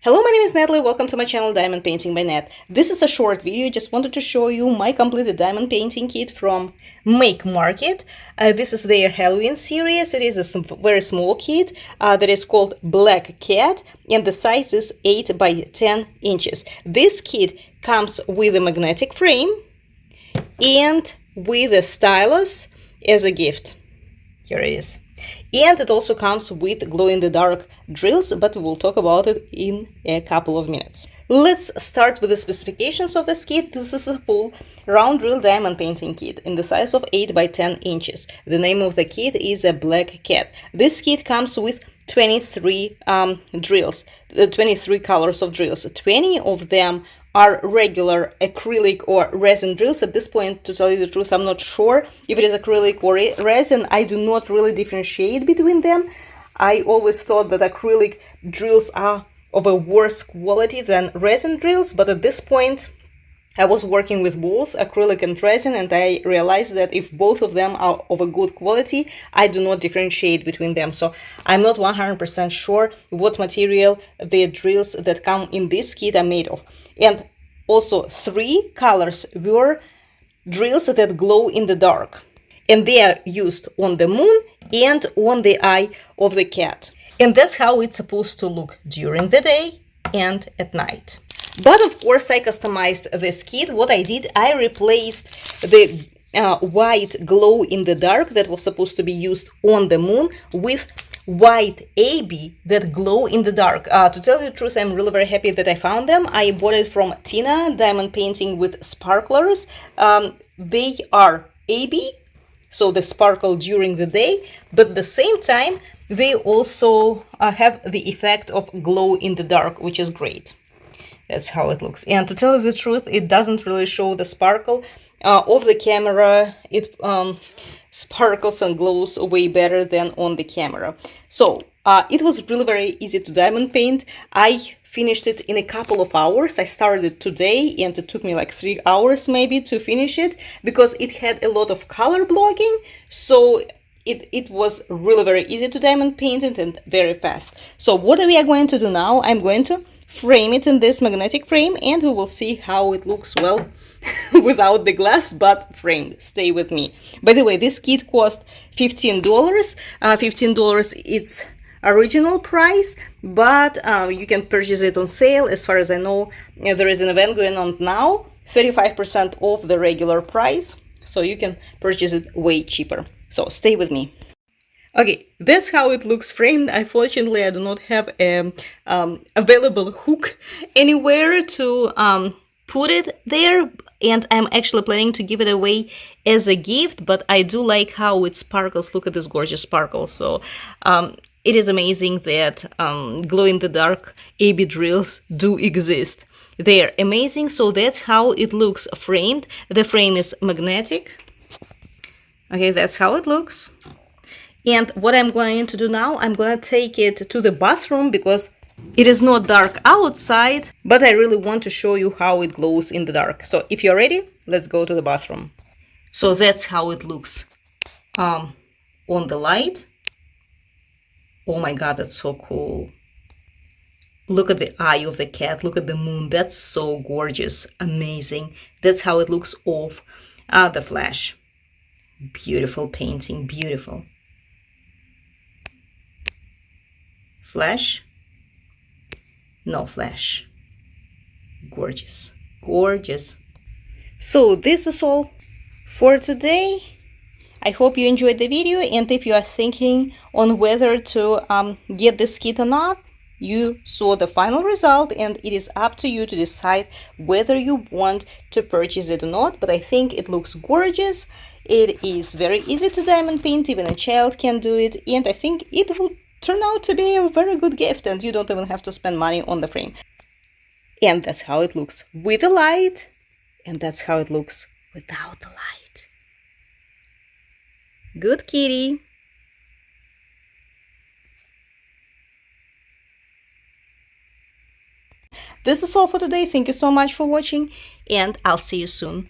Hello, my name is Natalie. Welcome to my channel Diamond Painting by Nat. This is a short video. Just wanted to show you my completed diamond painting kit from Make Market. This is their Halloween series. It is a very small kit that is called Black Cat, and the size is 8 by 10 inches. This kit comes with a magnetic frame and with a stylus as a gift. Here it is. And it also comes with glow-in-the-dark drills, but we'll talk about it in a couple of minutes. Let's start with the specifications of this kit. This is a full round drill diamond painting kit in the size of 8 by 10 inches. The name of the kit is a Black Cat. This kit comes with 23 drills, 23 colors of drills. 20 of them are regular acrylic or resin drills. At this point, to tell you the truth, I'm not sure if it is acrylic or resin. I do not really differentiate between them. I always thought that acrylic drills are of a worse quality than resin drills, but at this point I was working with both acrylic and resin, and I realized that if both of them are of a good quality, I do not differentiate between them. So I'm not 100% sure what material the drills that come in this kit are made of. And also 3 colors were drills that glow in the dark, and they are used on the moon and on the eye of the cat. And that's how it's supposed to look during the day and at night. But of course, I customized this kit. What I did, I replaced the white glow in the dark that was supposed to be used on the moon with white AB that glow in the dark. To tell you the truth, I'm really very happy that I found them. I bought it from Tina Diamond Painting with Sparklers. They are AB, so they sparkle during the day, but at the same time, they also have the effect of glow in the dark, which is great. That's how it looks. And to tell you the truth, it doesn't really show the sparkle of the camera. It sparkles and glows way better than on the camera. So it was really very easy to diamond paint. I finished it in a couple of hours. I started today and it took me like 3 hours maybe to finish it because it had a lot of color blocking. So it was really very easy to diamond paint it and very fast. So what we are going to do now, I'm going to frame it in this magnetic frame and we will see how it looks, well, without the glass, but framed. Stay with me. By the way, this kit cost $15. $15 its original price, but you can purchase it on sale. As far as I know, there is an event going on now, 35% off the regular price, so you can purchase it way cheaper. So stay with me. Okay, that's how it looks framed. Unfortunately, I do not have a available hook anywhere to put it there, and I'm actually planning to give it away as a gift, but I do like how it sparkles. Look at this gorgeous sparkle. So it is amazing that glow-in-the-dark AB drills do exist. They're amazing. So that's how it looks framed. The frame is magnetic. Okay, that's how it looks. And what I'm going to do now, I'm going to take it to the bathroom because it is not dark outside, but I really want to show you how it glows in the dark. So if you're ready, let's go to the bathroom. So that's how it looks on the light. Oh my God, that's so cool. Look at the eye of the cat. Look at the moon. That's so gorgeous. Amazing. That's how it looks off the flash. Beautiful painting. Beautiful. Flash. No flash. Gorgeous. Gorgeous. So this is all for today. I hope you enjoyed the video, and if you are thinking on whether to get this kit or not, you saw the final result, and it is up to you to decide whether you want to purchase it or not. But I think it looks gorgeous. It is very easy to diamond paint. Even a child can do it, and I think it would turn out to be a very good gift, and you don't even have to spend money on the frame. And that's how it looks with the light, and that's how it looks without the light. Good kitty. This is all for today. Thank you so much for watching, and I'll see you soon.